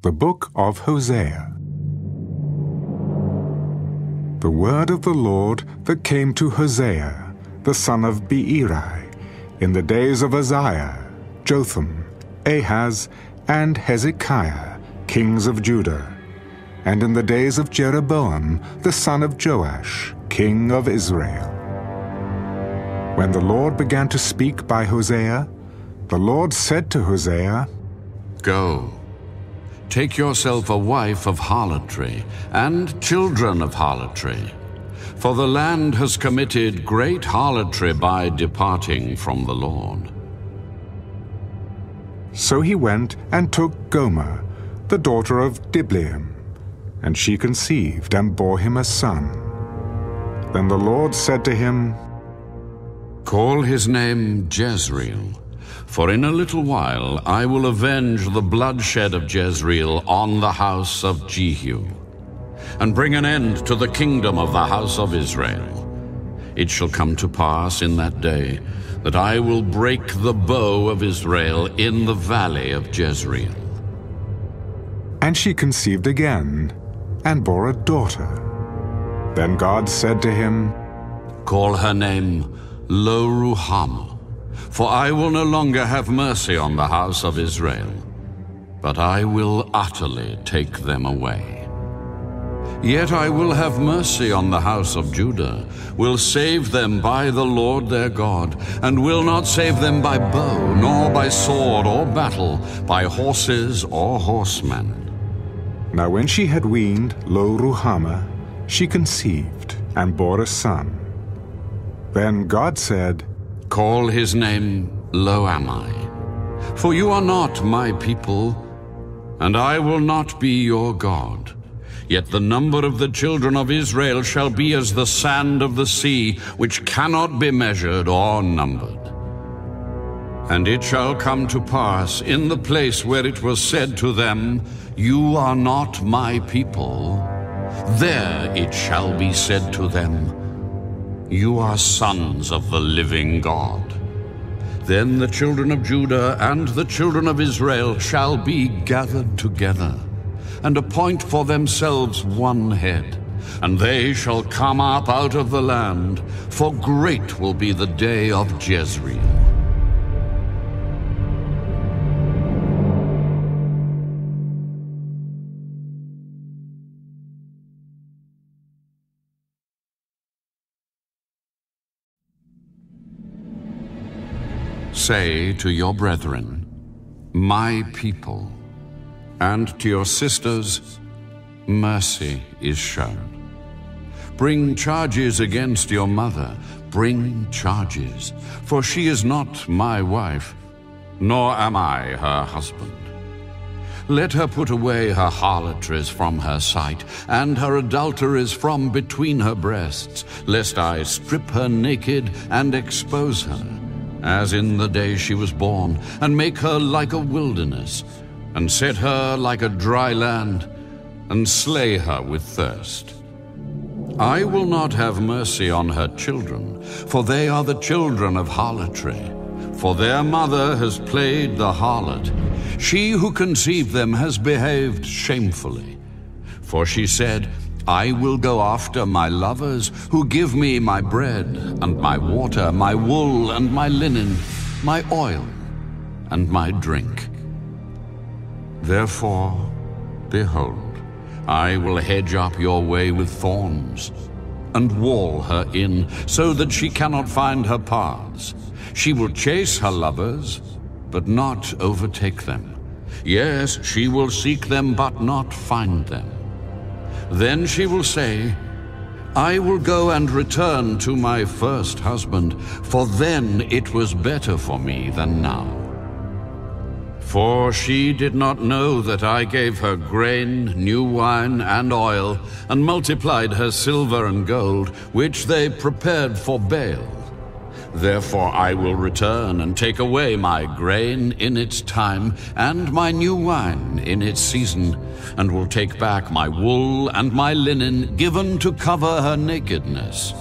The Book of Hosea. The word of the Lord that came to Hosea, the son of Beeri, in the days of Uzziah, Jotham, Ahaz, and Hezekiah, kings of Judah, and in the days of Jeroboam, the son of Joash, king of Israel. When the Lord began to speak by Hosea, the Lord said to Hosea, Go, take yourself a wife of harlotry, and children of harlotry, for the land has committed great harlotry by departing from the Lord. So he went and took Gomer, the daughter of Diblaim, and she conceived and bore him a son. Then the Lord said to him, Call his name Jezreel, for in a little while I will avenge the bloodshed of Jezreel on the house of Jehu, and bring an end to the kingdom of the house of Israel. It shall come to pass in that day that I will break the bow of Israel in the valley of Jezreel. And she conceived again, and bore a daughter. Then God said to him, Call her name Lo-Ruhamah, for I will no longer have mercy on the house of Israel, but I will utterly take them away. Yet I will have mercy on the house of Judah, will save them by the Lord their God, and will not save them by bow, nor by sword or battle, by horses or horsemen. Now when she had weaned Lo-Ruhamah, she conceived and bore a son. Then God said, Call his name Lo-Ammi, for you are not my people, and I will not be your God. Yet the number of the children of Israel shall be as the sand of the sea, which cannot be measured or numbered. And it shall come to pass in the place where it was said to them, You are not my people, there it shall be said to them, You are sons of the living God. Then the children of Judah and the children of Israel shall be gathered together, and appoint for themselves one head, and they shall come up out of the land, for great will be the day of Jezreel. Say to your brethren, My people, and to your sisters, mercy is shown. Bring charges against your mother, bring charges, for she is not my wife, nor am I her husband. Let her put away her harlotries from her sight, and her adulteries from between her breasts, lest I strip her naked and expose her, as in the day she was born, and make her like a wilderness, and set her like a dry land, and slay her with thirst. I will not have mercy on her children, for they are the children of harlotry. For their mother has played the harlot. She who conceived them has behaved shamefully. For she said, I will go after my lovers, who give me my bread, and my water, my wool, and my linen, my oil, and my drink. Therefore, behold, I will hedge up your way with thorns, and wall her in, so that she cannot find her paths. She will chase her lovers, but not overtake them. Yes, she will seek them, but not find them. Then she will say, I will go and return to my first husband, for then it was better for me than now. For she did not know that I gave her grain, new wine, and oil, and multiplied her silver and gold, which they prepared for Baal. Therefore I will return and take away my grain in its time, and my new wine in its season, and will take back my wool and my linen given to cover her nakedness.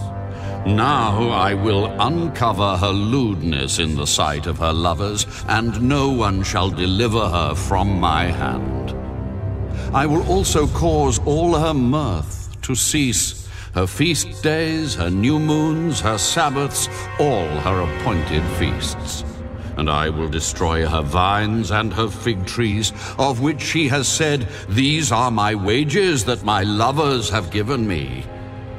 Now I will uncover her lewdness in the sight of her lovers, and no one shall deliver her from my hand. I will also cause all her mirth to cease, her feast days, her new moons, her Sabbaths, all her appointed feasts. And I will destroy her vines and her fig trees, of which she has said, These are my wages that my lovers have given me.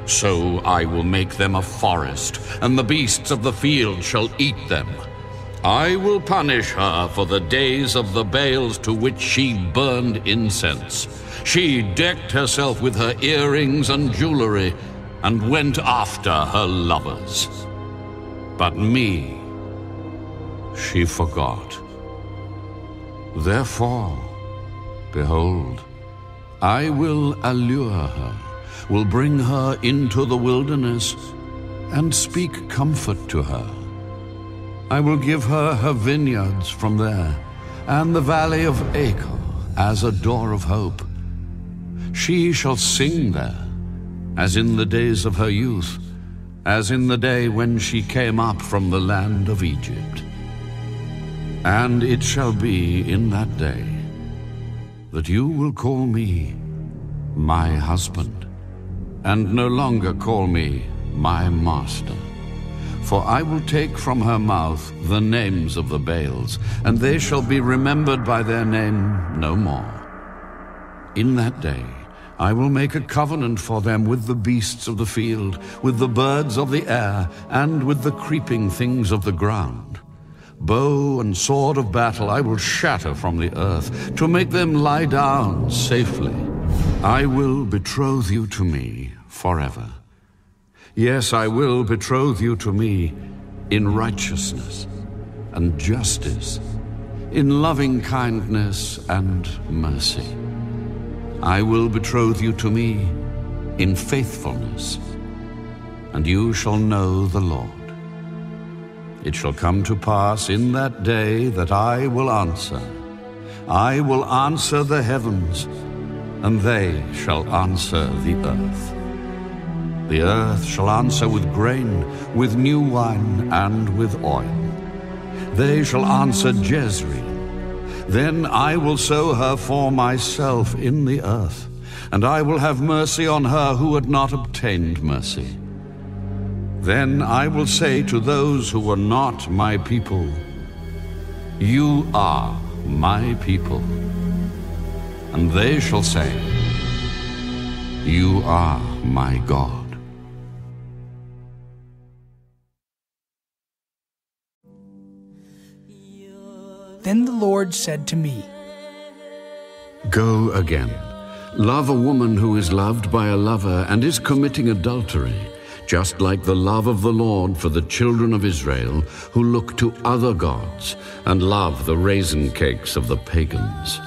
So I will make them a forest, and the beasts of the field shall eat them. I will punish her for the days of the Baals to which she burned incense. She decked herself with her earrings and jewelry, and went after her lovers. But me she forgot. Therefore, behold, I will allure her, will bring her into the wilderness, and speak comfort to her. I will give her her vineyards from there, and the valley of Achor as a door of hope. She shall sing there, as in the days of her youth, as in the day when she came up from the land of Egypt. And it shall be in that day that you will call me my husband, and no longer call me my master. For I will take from her mouth the names of the Baals, and they shall be remembered by their name no more. In that day I will make a covenant for them with the beasts of the field, with the birds of the air, and with the creeping things of the ground. Bow and sword of battle I will shatter from the earth, to make them lie down safely. I will betroth you to me forever. Yes, I will betroth you to me in righteousness and justice, in loving kindness and mercy. I will betroth you to me in faithfulness, and you shall know the Lord. It shall come to pass in that day that I will answer. I will answer the heavens, and they shall answer the earth. The earth shall answer with grain, with new wine, and with oil. They shall answer Jezreel. Then I will sow her for myself in the earth, and I will have mercy on her who had not obtained mercy. Then I will say to those who were not my people, You are my people. And they shall say, You are my God. Then the Lord said to me, Go again. Love a woman who is loved by a lover and is committing adultery, just like the love of the Lord for the children of Israel, who look to other gods and love the raisin cakes of the pagans.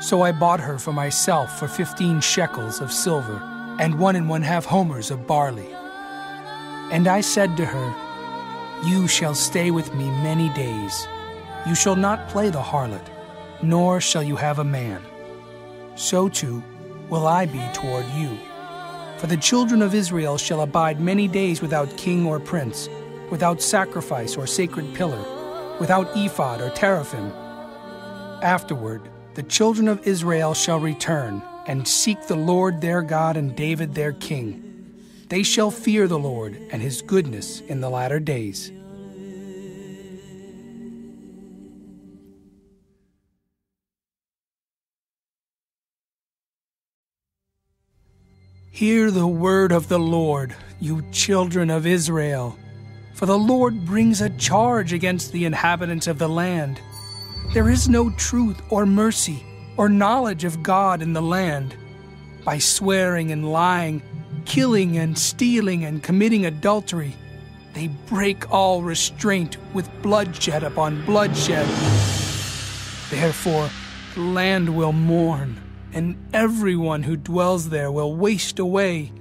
So I bought her for myself for 15 shekels of silver and 1½ homers of barley. And I said to her, You shall stay with me many days. You shall not play the harlot, nor shall you have a man. So too will I be toward you. For the children of Israel shall abide many days without king or prince, without sacrifice or sacred pillar, without ephod or teraphim. Afterward, the children of Israel shall return and seek the Lord their God and David their king. They shall fear the Lord and his goodness in the latter days. Hear the word of the Lord, you children of Israel. For the Lord brings a charge against the inhabitants of the land. There is no truth or mercy or knowledge of God in the land. By swearing and lying, killing and stealing and committing adultery, they break all restraint with bloodshed upon bloodshed. Therefore, the land will mourn, and everyone who dwells there will waste away,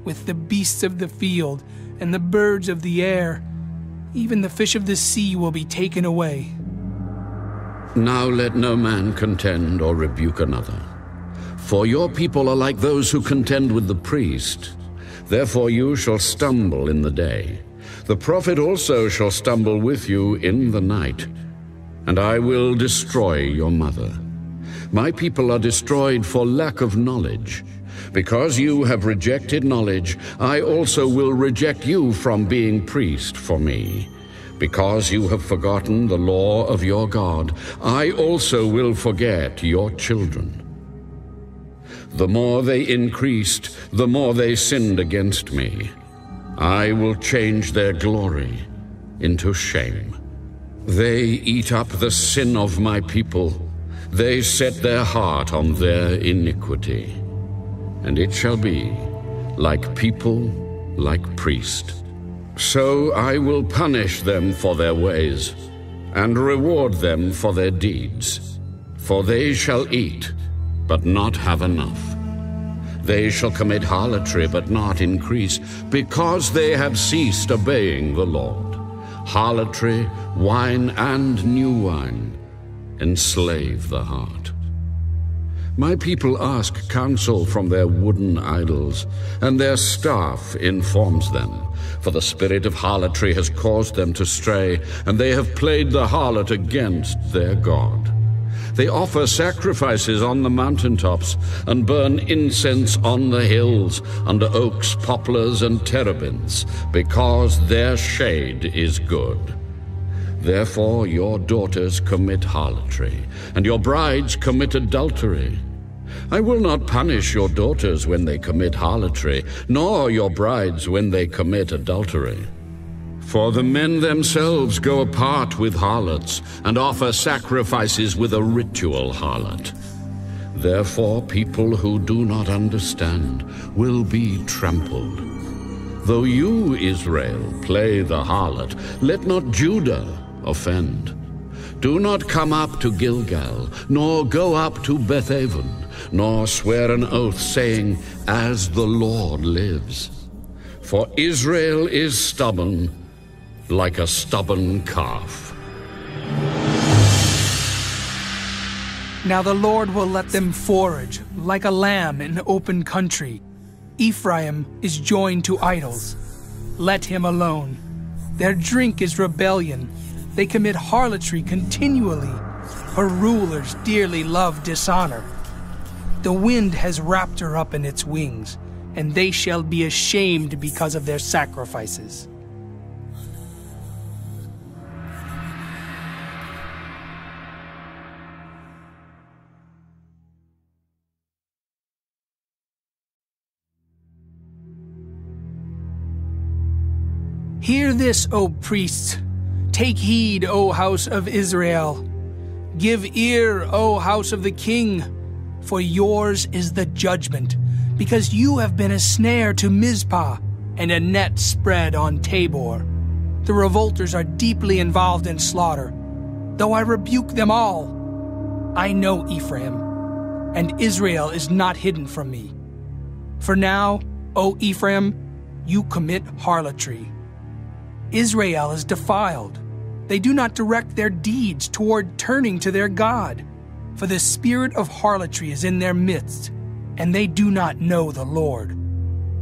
with the beasts of the field and the birds of the air. Even the fish of the sea will be taken away. Now let no man contend or rebuke another. For your people are like those who contend with the priest. Therefore you shall stumble in the day. The prophet also shall stumble with you in the night. And I will destroy your mother. My people are destroyed for lack of knowledge. Because you have rejected knowledge, I also will reject you from being priest for me. Because you have forgotten the law of your God, I also will forget your children. The more they increased, the more they sinned against me. I will change their glory into shame. They eat up the sin of my people. They set their heart on their iniquity. And it shall be, like people, like priest. So I will punish them for their ways, and reward them for their deeds. For they shall eat, but not have enough. They shall commit harlotry, but not increase, because they have ceased obeying the Lord. Harlotry, wine, and new wine enslave the heart. My people ask counsel from their wooden idols, and their staff informs them. For the spirit of harlotry has caused them to stray, and they have played the harlot against their God. They offer sacrifices on the mountaintops, and burn incense on the hills, under oaks, poplars, and terebinths, because their shade is good. Therefore your daughters commit harlotry, and your brides commit adultery. I will not punish your daughters when they commit harlotry, nor your brides when they commit adultery. For the men themselves go apart with harlots, and offer sacrifices with a ritual harlot. Therefore people who do not understand will be trampled. Though you, Israel, play the harlot, let not Judah offend. Do not come up to Gilgal, nor go up to Bethaven, nor swear an oath, saying, As the Lord lives. For Israel is stubborn, like a stubborn calf. Now the Lord will let them forage, like a lamb in open country. Ephraim is joined to idols. Let him alone. Their drink is rebellion. They commit harlotry continually. Her rulers dearly love dishonor. The wind has wrapped her up in its wings, and they shall be ashamed because of their sacrifices. Hear this, O priests. Take heed, O house of Israel. Give ear, O house of the king, for yours is the judgment, because you have been a snare to Mizpah and a net spread on Tabor. The revolters are deeply involved in slaughter, though I rebuke them all. I know Ephraim, and Israel is not hidden from me. For now, O Ephraim, you commit harlotry. Israel is defiled. They do not direct their deeds toward turning to their God, for the spirit of harlotry is in their midst, and they do not know the Lord.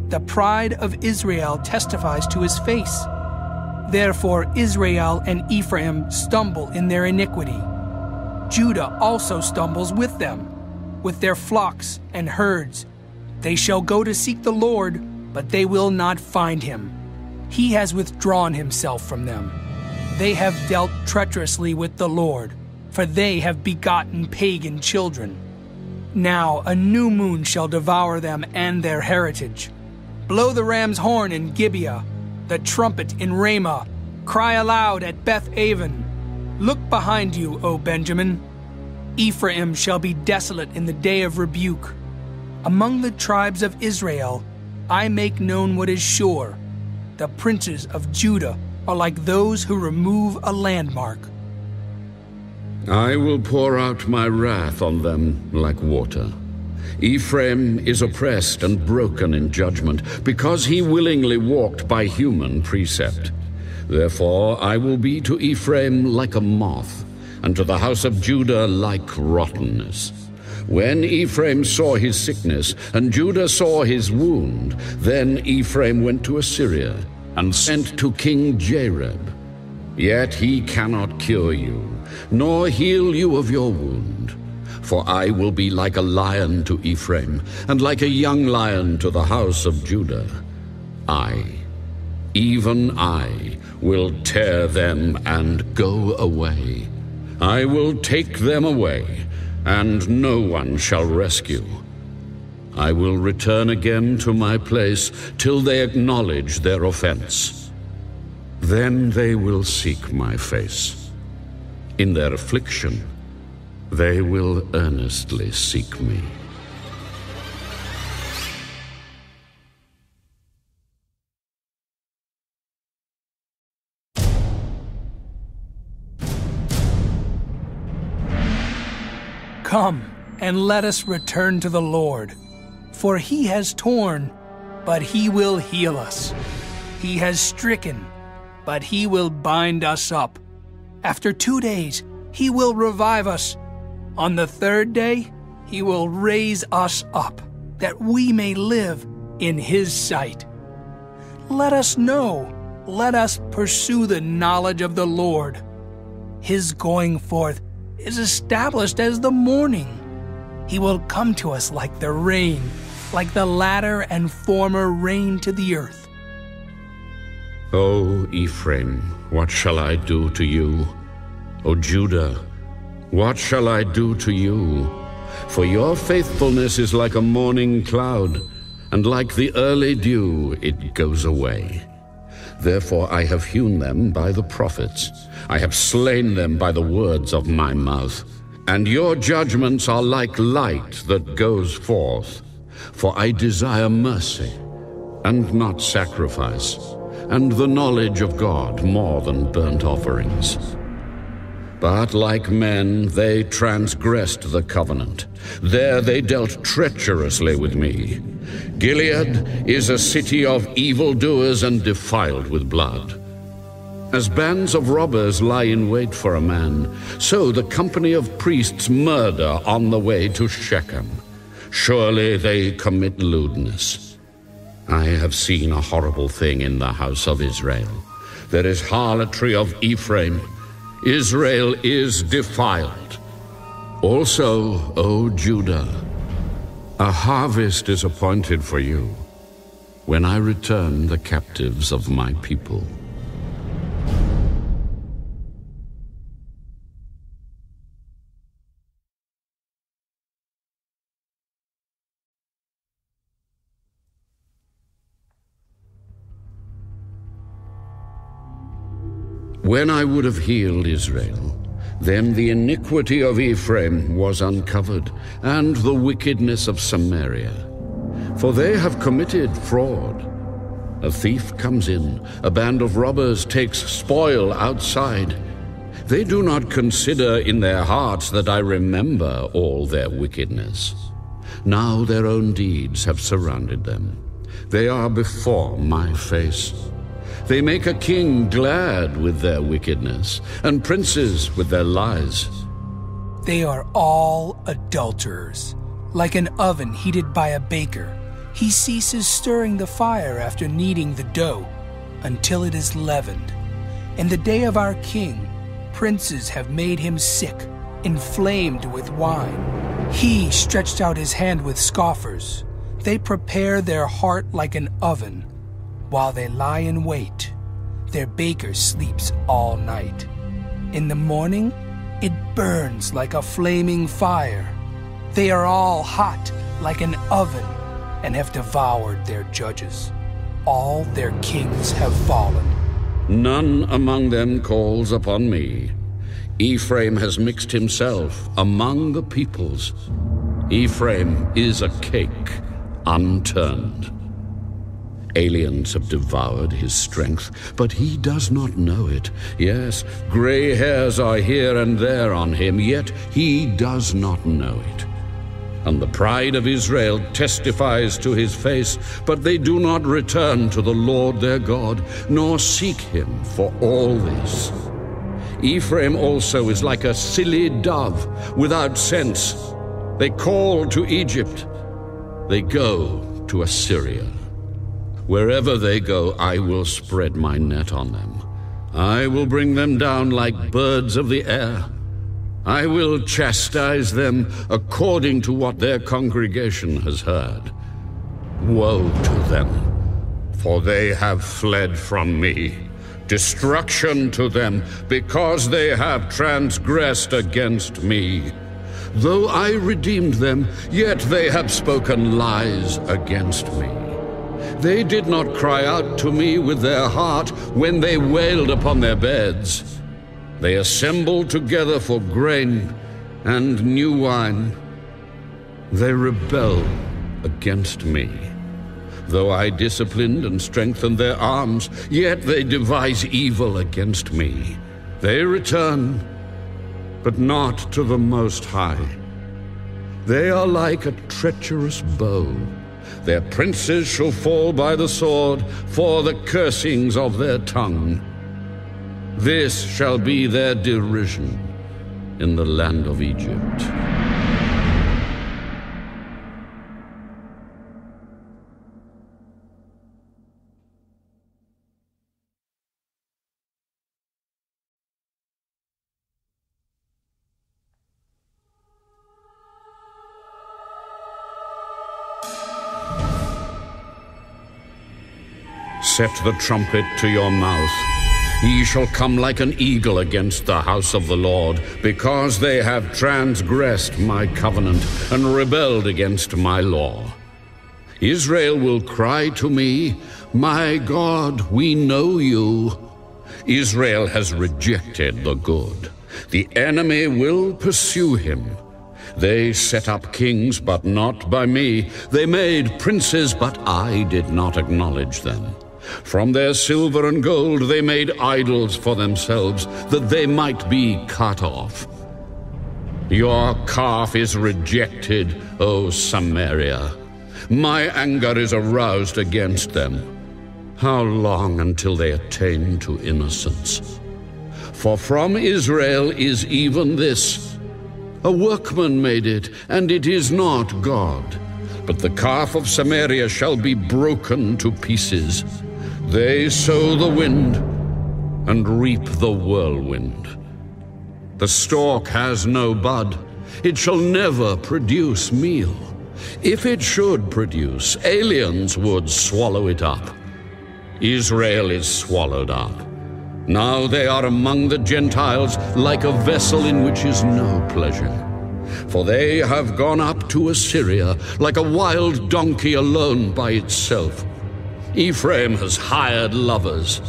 The pride of Israel testifies to his face. Therefore Israel and Ephraim stumble in their iniquity. Judah also stumbles with them, with their flocks and herds. They shall go to seek the Lord, but they will not find him. He has withdrawn himself from them. They have dealt treacherously with the Lord, for they have begotten pagan children. Now a new moon shall devour them and their heritage. Blow the ram's horn in Gibeah, the trumpet in Ramah. Cry aloud at Beth-aven. Look behind you, O Benjamin. Ephraim shall be desolate in the day of rebuke. Among the tribes of Israel, I make known what is sure. The princes of Judah are like those who remove a landmark. I will pour out my wrath on them like water. Ephraim is oppressed and broken in judgment, because he willingly walked by human precept. Therefore I will be to Ephraim like a moth, and to the house of Judah like rottenness. When Ephraim saw his sickness, and Judah saw his wound, then Ephraim went to Assyria, and sent to King Jareb. Yet he cannot cure you, nor heal you of your wound. For I will be like a lion to Ephraim, and like a young lion to the house of Judah. I, even I, will tear them and go away. I will take them away, and no one shall rescue. I will return again to my place till they acknowledge their offense. Then they will seek my face. In their affliction, they will earnestly seek me. Come, and let us return to the Lord. For he has torn, but he will heal us. He has stricken, but he will bind us up. After 2 days, he will revive us. On the 3rd day, he will raise us up, that we may live in his sight. Let us know, let us pursue the knowledge of the Lord. His going forth is established as the morning. He will come to us like the rain, like the latter and former rain to the earth. O Ephraim, what shall I do to you? O Judah, what shall I do to you? For your faithfulness is like a morning cloud, and like the early dew it goes away. Therefore I have hewn them by the prophets. I have slain them by the words of my mouth. And your judgments are like light that goes forth. For I desire mercy, and not sacrifice, and the knowledge of God more than burnt offerings. But like men, they transgressed the covenant. There they dealt treacherously with me. Gilead is a city of evildoers and defiled with blood. As bands of robbers lie in wait for a man, so the company of priests murder on the way to Shechem. Surely they commit lewdness. I have seen a horrible thing in the house of Israel. There is harlotry of Ephraim. Israel is defiled. Also, O Judah, a harvest is appointed for you, when I return the captives of my people. When I would have healed Israel, then the iniquity of Ephraim was uncovered, and the wickedness of Samaria. For they have committed fraud. A thief comes in, a band of robbers takes spoil outside. They do not consider in their hearts that I remember all their wickedness. Now their own deeds have surrounded them. They are before my face. They make a king glad with their wickedness, and princes with their lies. They are all adulterers. Like an oven heated by a baker, he ceases stirring the fire after kneading the dough, until it is leavened. In the day of our king, princes have made him sick, inflamed with wine. He stretched out his hand with scoffers. They prepare their heart like an oven. While they lie in wait, their baker sleeps all night. In the morning, it burns like a flaming fire. They are all hot like an oven, and have devoured their judges. All their kings have fallen. None among them calls upon me. Ephraim has mixed himself among the peoples. Ephraim is a cake unturned. Aliens have devoured his strength, but he does not know it. Yes, gray hairs are here and there on him, yet he does not know it. And the pride of Israel testifies to his face, but they do not return to the Lord their God, nor seek him for all this. Ephraim also is like a silly dove without sense. They call to Egypt. They go to Assyria. Wherever they go, I will spread my net on them. I will bring them down like birds of the air. I will chastise them according to what their congregation has heard. Woe to them, for they have fled from me. Destruction to them, because they have transgressed against me. Though I redeemed them, yet they have spoken lies against me. They did not cry out to me with their heart when they wailed upon their beds. They assembled together for grain and new wine. They rebel against me. Though I disciplined and strengthened their arms, yet they devise evil against me. They return, but not to the Most High. They are like a treacherous bow. Their princes shall fall by the sword for the cursings of their tongue. This shall be their derision in the land of Egypt. Set the trumpet to your mouth. Ye shall come like an eagle against the house of the Lord, because they have transgressed my covenant and rebelled against my law. Israel will cry to me, My God, we know you. Israel has rejected the good. The enemy will pursue him. They set up kings, but not by me. They made princes, but I did not acknowledge them. From their silver and gold they made idols for themselves, that they might be cut off. Your calf is rejected, O Samaria. My anger is aroused against them. How long until they attain to innocence? For from Israel is even this: a workman made it, and it is not God. But the calf of Samaria shall be broken to pieces. They sow the wind and reap the whirlwind. The stalk has no bud. It shall never produce meal. If it should produce, aliens would swallow it up. Israel is swallowed up. Now they are among the Gentiles, like a vessel in which is no pleasure. For they have gone up to Assyria, like a wild donkey alone by itself. Ephraim has hired lovers.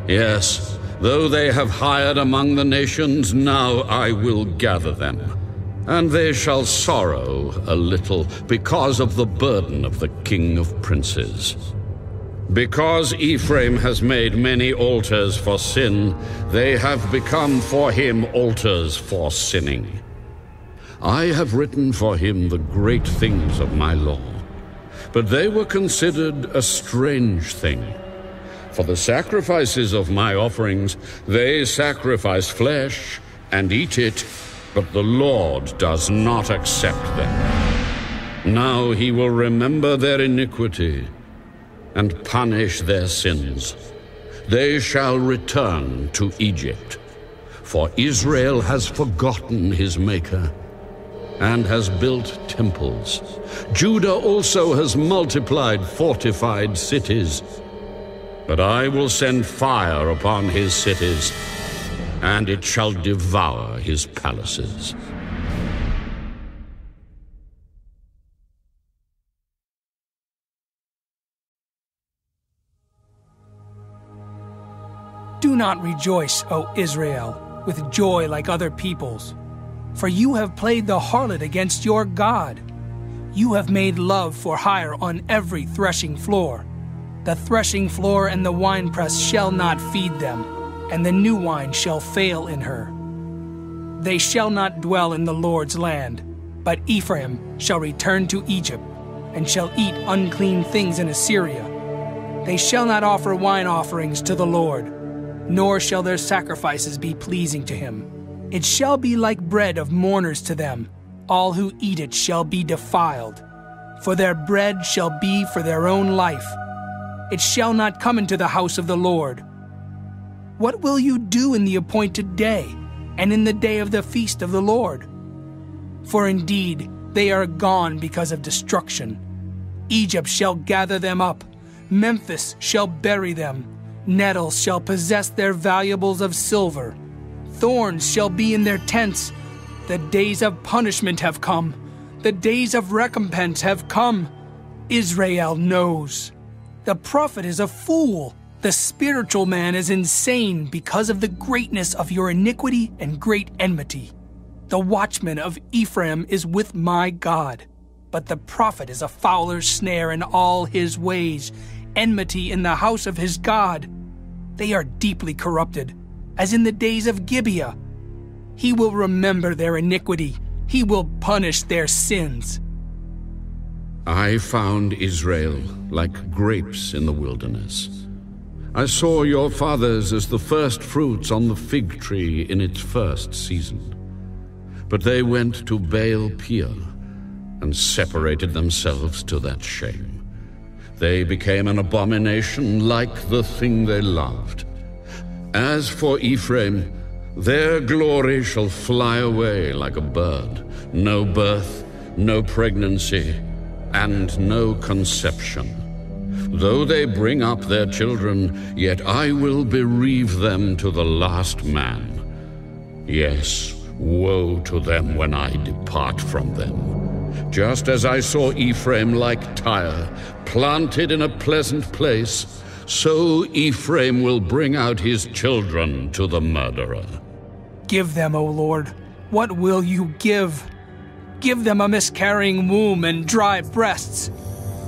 Yes, though they have hired among the nations, now I will gather them. And they shall sorrow a little because of the burden of the king of princes. Because Ephraim has made many altars for sin, they have become for him altars for sinning. I have written for him the great things of my law, but they were considered a strange thing. For the sacrifices of my offerings, they sacrifice flesh and eat it, but the Lord does not accept them. Now he will remember their iniquity and punish their sins. They shall return to Egypt, for Israel has forgotten his Maker and has built temples. Judah also has multiplied fortified cities. But I will send fire upon his cities, and it shall devour his palaces. Do not rejoice, O Israel, with joy like other peoples, for you have played the harlot against your God. You have made love for hire on every threshing floor. The threshing floor and the winepress shall not feed them, and the new wine shall fail in her. They shall not dwell in the Lord's land, but Ephraim shall return to Egypt, and shall eat unclean things in Assyria. They shall not offer wine offerings to the Lord, nor shall their sacrifices be pleasing to him. It shall be like bread of mourners to them. All who eat it shall be defiled, for their bread shall be for their own life. It shall not come into the house of the Lord. What will you do in the appointed day, and in the day of the feast of the Lord. For indeed they are gone because of destruction. Egypt shall gather them up, Memphis shall bury them, nettles shall possess their valuables of silver, thorns shall be in their tents. The days of punishment have come, the days of recompense have come. Israel knows. The prophet is a fool. The spiritual man is insane because of the greatness of your iniquity and great enmity. The watchman of Ephraim is with my God, but the prophet is a fowler's snare in all his ways, enmity in the house of his God. They are deeply corrupted, as in the days of Gibeah. He will remember their iniquity. He will punish their sins. I found Israel like grapes in the wilderness. I saw your fathers as the first fruits on the fig tree in its first season. But they went to Baal Peor and separated themselves to that shame. They became an abomination like the thing they loved. As for Ephraim, their glory shall fly away like a bird. No birth, no pregnancy, and no conception. Though they bring up their children, yet I will bereave them to the last man. Yes, woe to them when I depart from them. Just as I saw Ephraim like Tyre, planted in a pleasant place, so Ephraim will bring out his children to the murderer. Give them, O Lord, what will you give? Give them a miscarrying womb and dry breasts.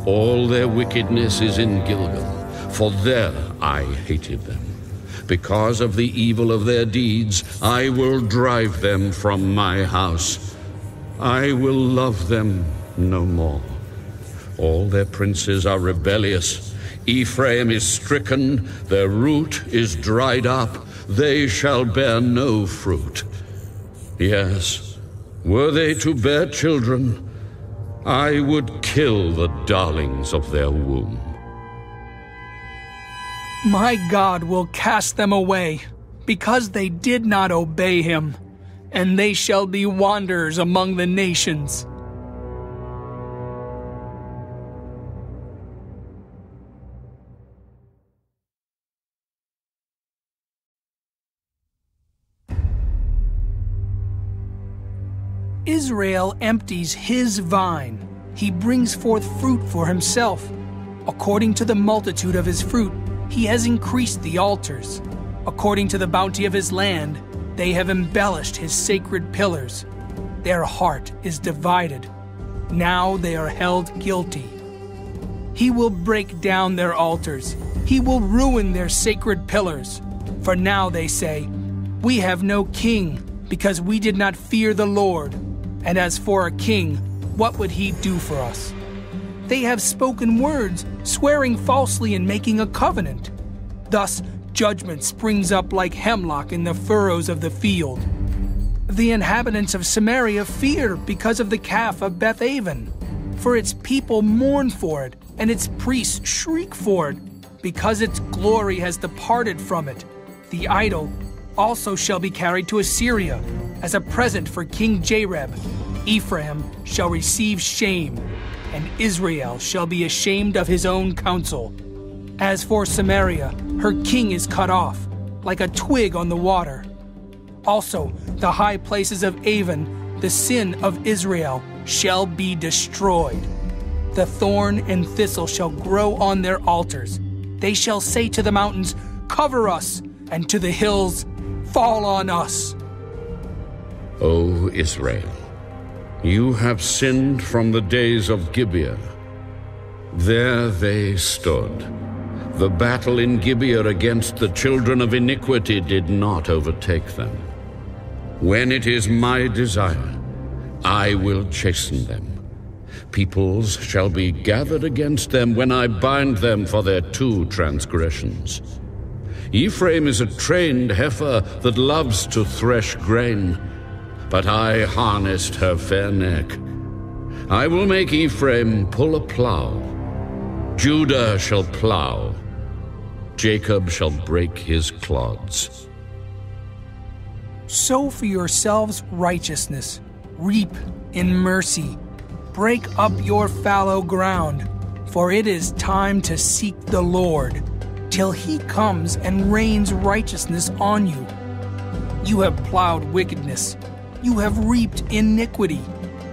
All their wickedness is in Gilgal, for there I hated them. Because of the evil of their deeds, I will drive them from my house. I will love them no more. All their princes are rebellious. Ephraim is stricken, their root is dried up. They shall bear no fruit. Yes, were they to bear children, I would kill the darlings of their womb. My God will cast them away, because they did not obey him, and they shall be wanderers among the nations. Israel empties his vine. He brings forth fruit for himself. According to the multitude of his fruit, he has increased the altars. According to the bounty of his land, they have embellished his sacred pillars. Their heart is divided. Now they are held guilty. He will break down their altars. He will ruin their sacred pillars. For now they say, "We have no king, because we did not fear the Lord. And as for a king, what would he do for us?" They have spoken words, swearing falsely and making a covenant. Thus judgment springs up like hemlock in the furrows of the field. The inhabitants of Samaria fear because of the calf of Beth-aven, for its people mourn for it, and its priests shriek for it, because its glory has departed from it. The idol also shall be carried to Assyria as a present for King Jareb. Ephraim shall receive shame, and Israel shall be ashamed of his own counsel. As for Samaria, her king is cut off, like a twig on the water. Also, the high places of Avon, the sin of Israel, shall be destroyed. The thorn and thistle shall grow on their altars. They shall say to the mountains, "Cover us," and to the hills, "Fall on us." O Israel, you have sinned from the days of Gibeah. There they stood. The battle in Gibeah against the children of iniquity did not overtake them. When it is my desire, I will chasten them. Peoples shall be gathered against them when I bind them for their two transgressions. Ephraim is a trained heifer that loves to thresh grain, but I harnessed her fair neck. I will make Ephraim pull a plow. Judah shall plow. Jacob shall break his clods. Sow for yourselves righteousness, reap in mercy. Break up your fallow ground, for it is time to seek the Lord, till he comes and rains righteousness on you. You have plowed wickedness, you have reaped iniquity,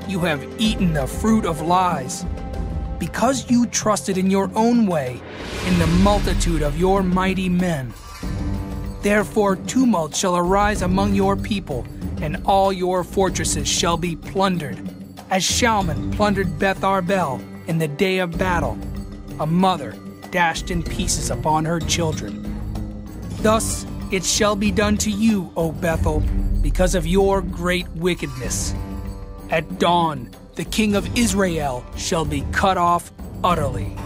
you have eaten the fruit of lies. Because you trusted in your own way, in the multitude of your mighty men. Therefore tumult shall arise among your people, and all your fortresses shall be plundered, as Shalman plundered Beth Arbel in the day of battle, a mother dashed in pieces upon her children. Thus it shall be done to you, O Bethel, because of your great wickedness. At dawn, the king of Israel shall be cut off utterly.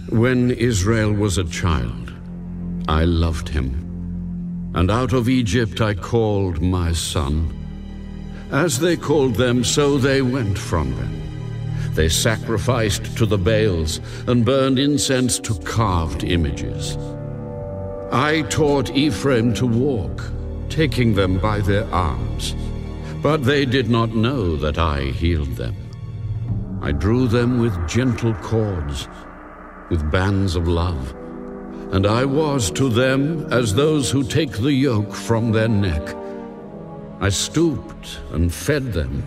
When Israel was a child, I loved him, and out of Egypt I called my son. As they called them, so they went from them. They sacrificed to the Baals and burned incense to carved images. I taught Ephraim to walk, taking them by their arms, but they did not know that I healed them. I drew them with gentle cords, with bands of love, and I was to them as those who take the yoke from their neck. I stooped and fed them.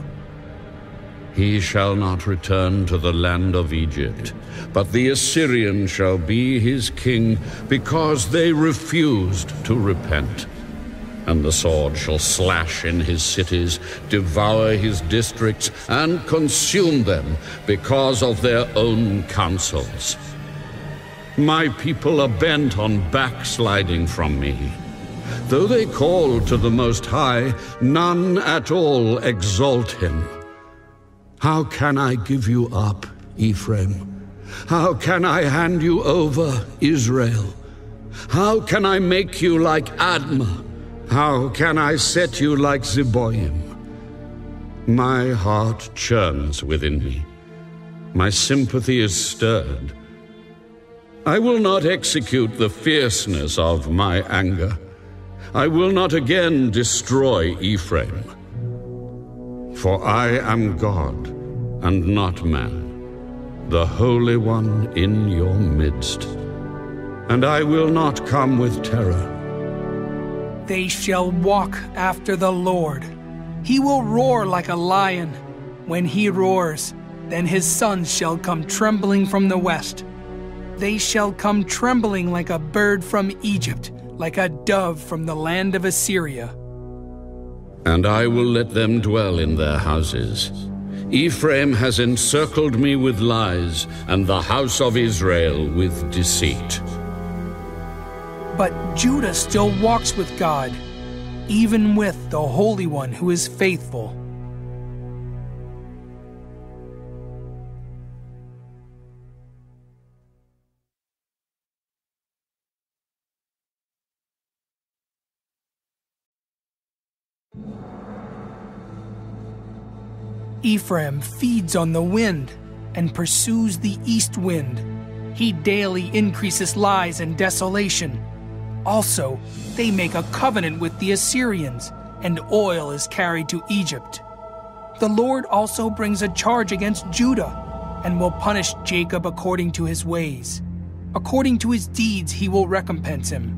He shall not return to the land of Egypt, but the Assyrian shall be his king, because they refused to repent. And the sword shall slash in his cities, devour his districts, and consume them because of their own counsels. My people are bent on backsliding from me. Though they call to the Most High, none at all exalt him. How can I give you up, Ephraim? How can I hand you over, Israel? How can I make you like Admah? How can I set you like Zeboim? My heart churns within me. My sympathy is stirred. I will not execute the fierceness of my anger. I will not again destroy Ephraim. For I am God and not man, the Holy One in your midst. And I will not come with terror. They shall walk after the Lord. He will roar like a lion. When he roars, then his sons shall come trembling from the west. They shall come trembling like a bird from Egypt, like a dove from the land of Assyria. And I will let them dwell in their houses. Ephraim has encircled me with lies, and the house of Israel with deceit. But Judah still walks with God, even with the Holy One who is faithful. Ephraim feeds on the wind and pursues the east wind. He daily increases lies and desolation. Also, they make a covenant with the Assyrians, and oil is carried to Egypt. The Lord also brings a charge against Judah, and will punish Jacob according to his ways. According to his deeds he will recompense him.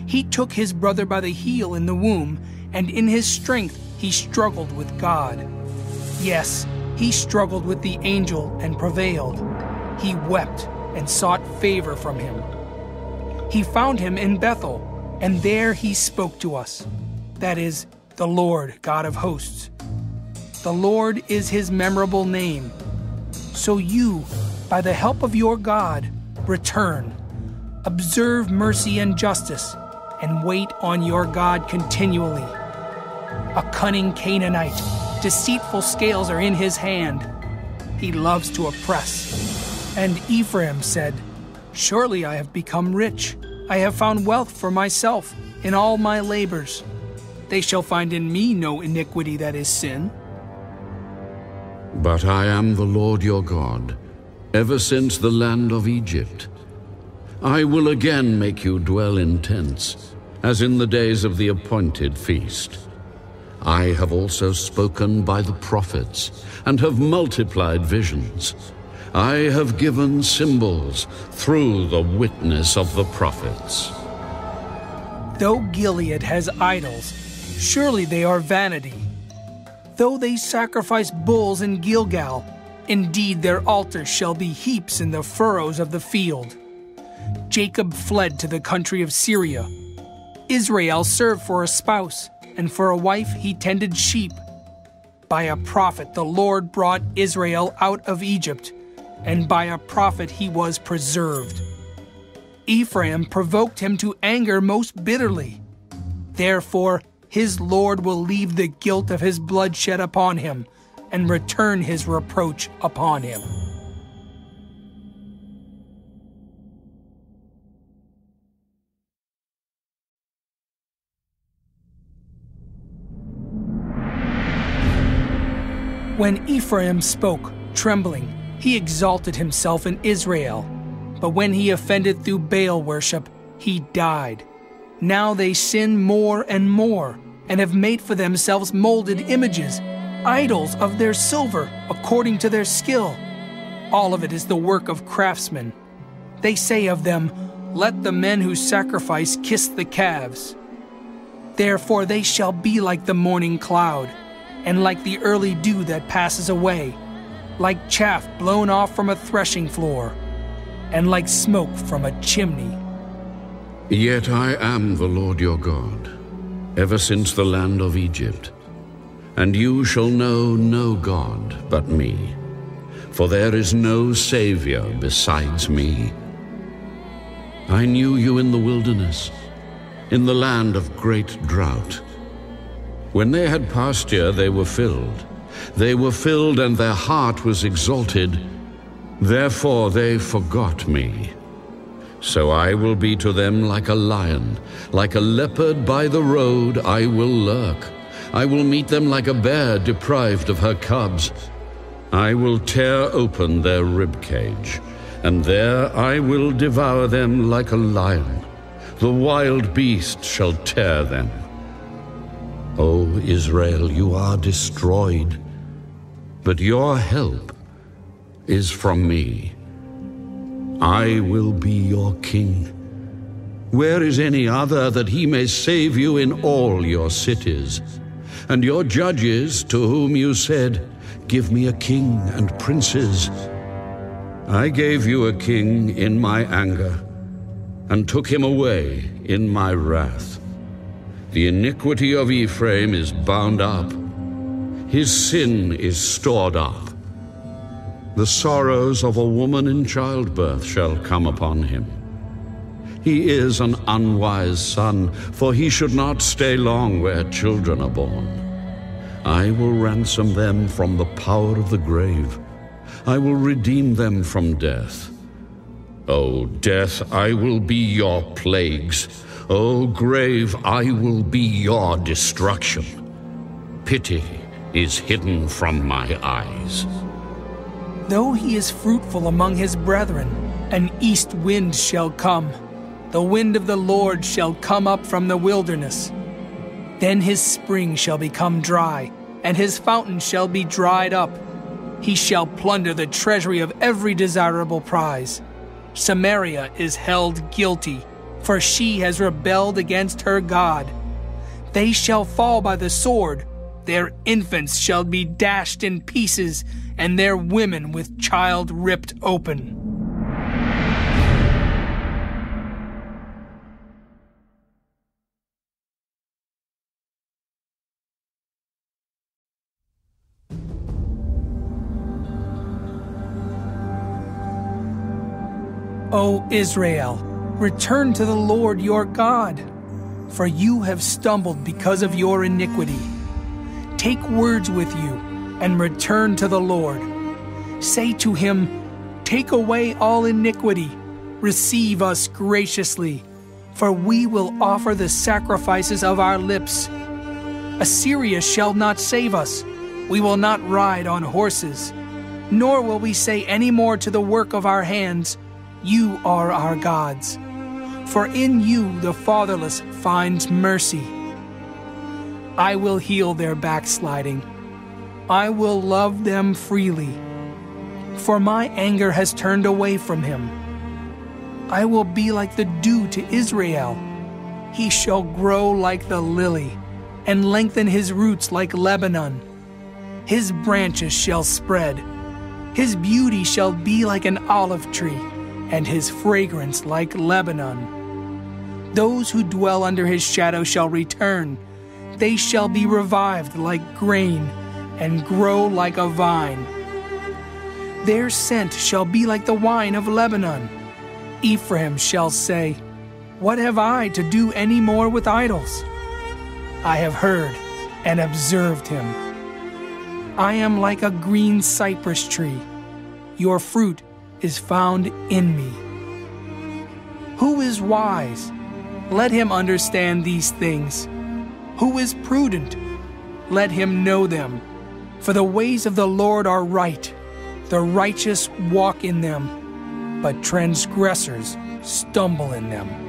He took his brother by the heel in the womb, and in his strength he struggled with God. Yes, he struggled with the angel and prevailed. He wept and sought favor from him. He found him in Bethel, and there he spoke to us. That is, the Lord God of hosts. The Lord is his memorable name. So you, by the help of your God, return. Observe mercy and justice, and wait on your God continually. A cunning Canaanite, deceitful scales are in his hand. He loves to oppress. And Ephraim said, Surely I have become rich. I have found wealth for myself in all my labors. They shall find in me no iniquity that is sin. But I am the Lord your God, ever since the land of Egypt. I will again make you dwell in tents, as in the days of the appointed feast. I have also spoken by the prophets, and have multiplied visions. I have given symbols through the witness of the prophets. Though Gilead has idols, surely they are vanity. Though they sacrifice bulls in Gilgal, indeed their altars shall be heaps in the furrows of the field. Jacob fled to the country of Syria. Israel served for a spouse, and for a wife he tended sheep. By a prophet the Lord brought Israel out of Egypt, and by a prophet he was preserved. Ephraim provoked him to anger most bitterly. Therefore his Lord will leave the guilt of his bloodshed upon him, and return his reproach upon him. When Ephraim spoke, trembling, he exalted himself in Israel. But when he offended through Baal worship, he died. Now they sin more and more, and have made for themselves molded images, idols of their silver, according to their skill. All of it is the work of craftsmen. They say of them, "Let the men who sacrifice kiss the calves." Therefore they shall be like the morning cloud, and like the early dew that passes away, like chaff blown off from a threshing floor, and like smoke from a chimney. Yet I am the Lord your God, ever since the land of Egypt. And you shall know no God but me, for there is no Savior besides me. I knew you in the wilderness, in the land of great drought. When they had pasture, they were filled. They were filled, and their heart was exalted. Therefore they forgot me. So I will be to them like a lion, like a leopard by the road I will lurk. I will meet them like a bear deprived of her cubs. I will tear open their ribcage, and there I will devour them like a lion. The wild beast shall tear them. O Israel, you are destroyed, but your help is from me. I will be your king. Where is any other that he may save you in all your cities? And your judges, to whom you said, "Give me a king and princes." I gave you a king in my anger, and took him away in my wrath. The iniquity of Ephraim is bound up. His sin is stored up. The sorrows of a woman in childbirth shall come upon him. He is an unwise son, for he should not stay long where children are born. I will ransom them from the power of the grave. I will redeem them from death. O death, I will be your plagues. O grave, I will be your destruction. Pity is hidden from my eyes. Though he is fruitful among his brethren, an east wind shall come. The wind of the Lord shall come up from the wilderness. Then his spring shall become dry, and his fountain shall be dried up. He shall plunder the treasury of every desirable prize. Samaria is held guilty, for she has rebelled against her God. They shall fall by the sword. Their infants shall be dashed in pieces, and their women with child ripped open. O Israel, return to the Lord your God, for you have stumbled because of your iniquity. Take words with you, and return to the Lord. Say to him, "Take away all iniquity, receive us graciously, for we will offer the sacrifices of our lips. Assyria shall not save us. We will not ride on horses, nor will we say any more to the work of our hands, You are our gods. For in You the fatherless finds mercy. I will heal their backsliding. I will love them freely. For my anger has turned away from him. I will be like the dew to Israel. He shall grow like the lily, and lengthen his roots like Lebanon. His branches shall spread. His beauty shall be like an olive tree, and his fragrance like Lebanon. Those who dwell under his shadow shall return. They shall be revived like grain, and grow like a vine. Their scent shall be like the wine of Lebanon. Ephraim shall say, What have I to do any more with idols? I have heard and observed him. I am like a green cypress tree. Your fruit is found in me. Who is wise? Let him understand these things. Who is prudent? Let him know them. For the ways of the Lord are right. The righteous walk in them, but transgressors stumble in them.